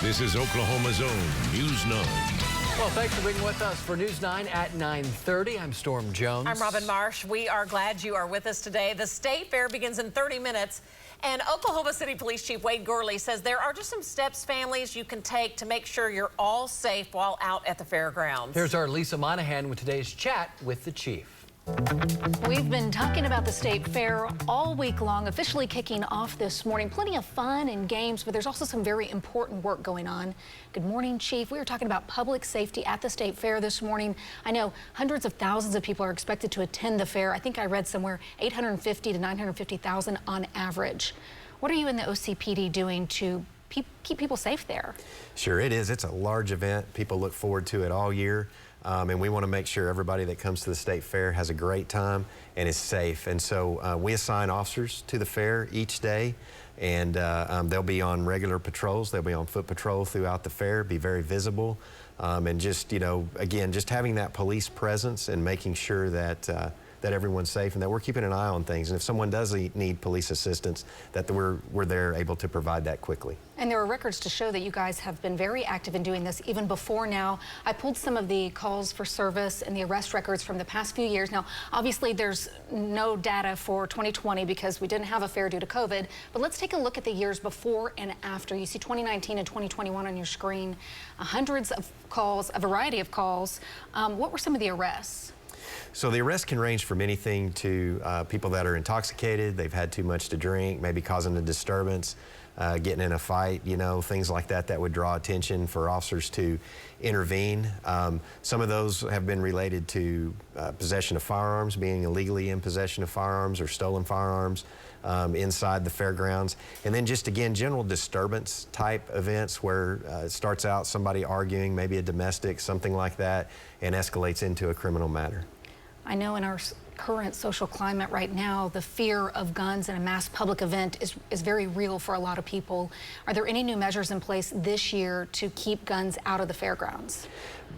This is Oklahoma's own News 9. Well, thanks for being with us for News 9 at 9:30. I'm Storm Jones. I'm Robin Marsh. We are glad you are with us today. The state fair begins in 30 minutes. And Oklahoma City Police Chief Wade Gourley says there are just some steps families you can take to make sure you're all safe while out at the fairgrounds. Here's our Lisa Monahan with today's chat with the chief. We've been talking about the state fair all week long, officially kicking off this morning. Plenty of fun and games, but there's also some very important work going on. Good morning, Chief. We were talking about public safety at the state fair this morning. I know hundreds of thousands of people are expected to attend the fair. I think I read somewhere 850 to 950,000 on average. What are you in the OCPD doing to keep people safe there? Sure, it is. It's a large event. People look forward to it all year. And we want to make sure everybody that comes to the state fair has a great time and is safe. And so we assign officers to the fair each day, and they'll be on regular patrols. They'll be on foot patrol throughout the fair, be very visible. And just, you know, again, just having that police presence and making sure that that everyone's safe and that we're keeping an eye on things. And if someone does need police assistance, that we're there able to provide that quickly. And there are records to show that you guys have been very active in doing this even before now. I pulled some of the calls for service and the arrest records from the past few years. Now, obviously, there's no data for 2020 because we didn't have a fair due to COVID. But let's take a look at the years before and after. You see 2019 and 2021 on your screen. Hundreds of calls, a variety of calls. What were some of the arrests? So the arrest can range from anything to people that are intoxicated, they've had too much to drink, maybe causing a disturbance, getting in a fight, you know, things like that that would draw attention for officers to intervene. Some of those have been related to possession of firearms, being illegally in possession of firearms or stolen firearms inside the fairgrounds. And then just, again, general disturbance type events where it starts out somebody arguing, maybe a domestic, something like that, and escalates into a criminal matter. I know in our current social climate right now, the fear of guns in a mass public event is very real for a lot of people. Are there any new measures in place this year to keep guns out of the fairgrounds?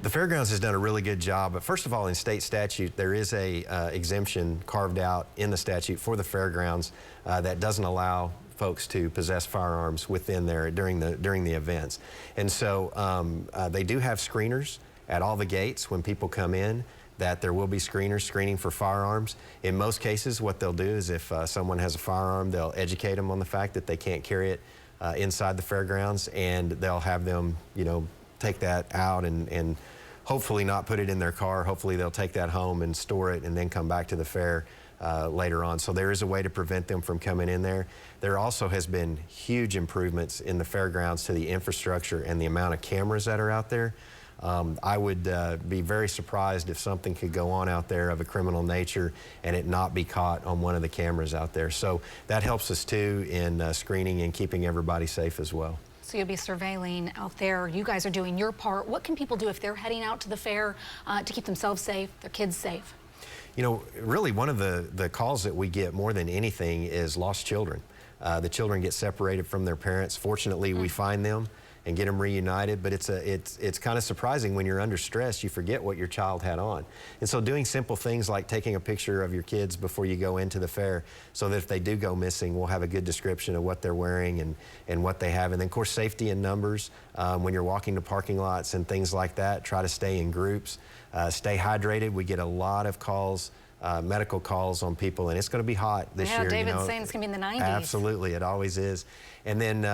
The fairgrounds has done a really good job, but first of all, in state statute, there is a exemption carved out in the statute for the fairgrounds that doesn't allow folks to possess firearms within there during the events. And so they do have screeners at all the gates when people come in, that there will be screeners screening for firearms. In most cases, what they'll do is if someone has a firearm, they'll educate them on the fact that they can't carry it inside the fairgrounds, and they'll have them, you know, take that out and hopefully not put it in their car. Hopefully they'll take that home and store it and then come back to the fair later on. So there is a way to prevent them from coming in there. There also has been huge improvements in the fairgrounds to the infrastructure and the amount of cameras that are out there. I would be very surprised if something could go on out there of a criminal nature and it not be caught on one of the cameras out there. So that helps us too in screening and keeping everybody safe as well. So you'll be surveilling out there. You guys are doing your part. What can people do if they're heading out to the fair to keep themselves safe, their kids safe? You know, really one of the calls that we get more than anything is lost children. The children get separated from their parents. Fortunately, we find them and get them reunited, but it's kind of surprising when you're under stress, you forget what your child had on. And so doing simple things like taking a picture of your kids before you go into the fair so that if they do go missing, we'll have a good description of what they're wearing and what they have. And then, of course, safety in numbers. When you're walking to parking lots and things like that, try to stay in groups. Stay hydrated. We get a lot of calls, medical calls on people, and it's going to be hot this year. Yeah, David's you know, saying it's going to be in the 90s. Absolutely, it always is. And then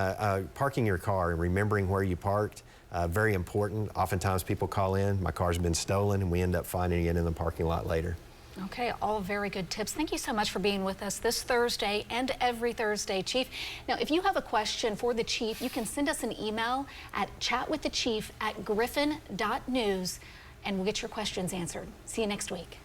parking your car and remembering where you parked, very important. Oftentimes people call in, my car's been stolen, and we end up finding it in the parking lot later. Okay, all very good tips. Thank you so much for being with us this Thursday and every Thursday, Chief. Now, if you have a question for the Chief, you can send us an email at chatwiththechief@griffin.news, and we'll get your questions answered. See you next week.